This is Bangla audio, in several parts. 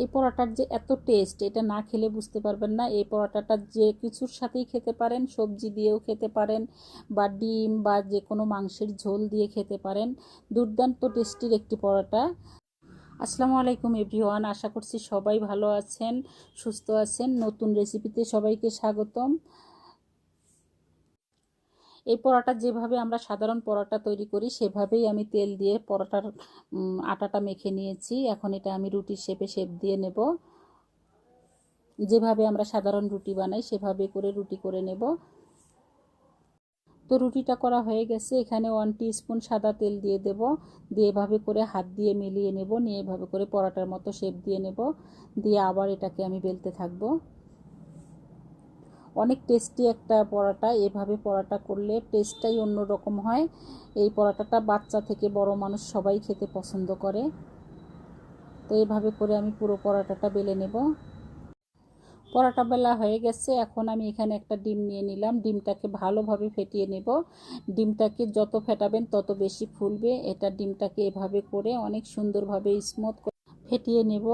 এই পরোটার যে এত টেস্ট, এটা না খেলে বুঝতে পারবেন না। এই পরোটাটা যে কিছুর সাথেই খেতে পারেন, সবজি দিয়েও খেতে পারেন, বা ডিম বা যে কোনো মাংসের ঝোল দিয়ে খেতে পারেন। দুর্দান্ত টেস্টির একটি পরোটা। আসসালামু আলাইকুম এভরিওয়ান, আশা করছি সবাই ভালো আছেন, সুস্থ আছেন। নতুন রেসিপিতে সবাইকে স্বাগতম। এই পরোটা যেভাবে আমরা সাধারণ পরোটা তৈরি করি সেভাবেই আমি তেল দিয়ে পরোটার আটাটা মেখে নিয়েছি। এখন এটা আমি রুটির শেপ দিয়ে নেব। যেভাবে আমরা সাধারণ রুটি বানাই সেভাবে করে রুটি করে নেব। তো রুটিটা করা হয়ে গেছে। এখানে 1 টিস্পুন সাদা তেল দিয়ে দেব, দিয়ে এভাবে করে হাত দিয়ে মিলিয়ে নেব, নিয়ে এভাবে করে পরোটার মতো শেপ দিয়ে নেব, দিয়ে আবার এটাকে আমি বেলতে থাকবো। অনেক টেস্টি একটা পরোটা। এভাবে পরোটা করলে টেস্টটাই অন্যরকম হয়। এই পরোটাটা বাচ্চা থেকে বড় মানুষ সবাই খেতে পছন্দ করে। তো এইভাবে করে আমি পুরো পরোটাটা বেলে নেব। পরোটা বেলা হয়ে গেছে। এখন আমি এখানে একটা ডিম নিয়ে নিলাম, ডিমটাকে ভালোভাবে ফেটিয়ে নেব। ডিমটাকে যত ফেটাবেন তত বেশি ফুলবে। এটা ডিমটাকে এভাবে করে অনেক সুন্দরভাবে স্মুথ করে ফেটিয়ে নেব।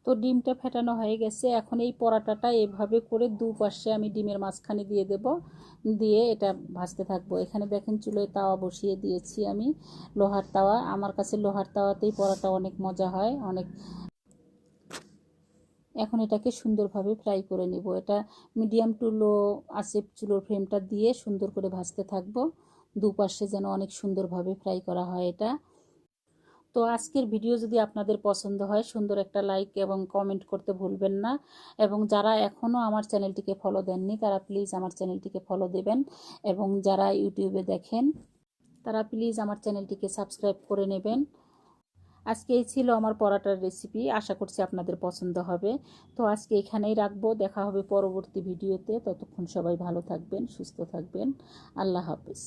তো ডিমটা ফেটানো হয়ে গেছে। এখন এই পরোটাটা এভাবে করে দুপাশে আমি ডিমের মাঝখানে দিয়ে দেব, দিয়ে এটা ভাজতে থাকবো। এখানে দেখেন চুলোয় তাওয়া বসিয়ে দিয়েছি আমি, লোহার তাওয়া। আমার কাছে লোহার তাওয়াতেই পরোটা অনেক মজা হয়, অনেক। এখন এটাকে সুন্দরভাবে ফ্রাই করে নিব। এটা মিডিয়াম টু লো আছে চুলোর ফ্লেমটা দিয়ে সুন্দর করে ভাজতে থাকবো, দুপাশে যেন অনেক সুন্দরভাবে ফ্রাই করা হয় এটা। তো আজকের ভিডিও যদি আপনাদের পছন্দ হয়, সুন্দর একটা লাইক এবং কমেন্ট করতে ভুলবেন না। এবং যারা এখনও আমার চ্যানেলটিকে ফলো দেননি তারা প্লিজ আমার চ্যানেলটিকে ফলো দেবেন, এবং যারা ইউটিউবে দেখেন তারা প্লিজ আমার চ্যানেলটিকে সাবস্ক্রাইব করে নেবেন। আজকে এই ছিল আমার পরোটার রেসিপি, আশা করছি আপনাদের পছন্দ হবে। তো আজকে এখানেই রাখবো, দেখা হবে পরবর্তী ভিডিওতে। ততক্ষণ সবাই ভালো থাকবেন, সুস্থ থাকবেন। আল্লাহ হাফেজ।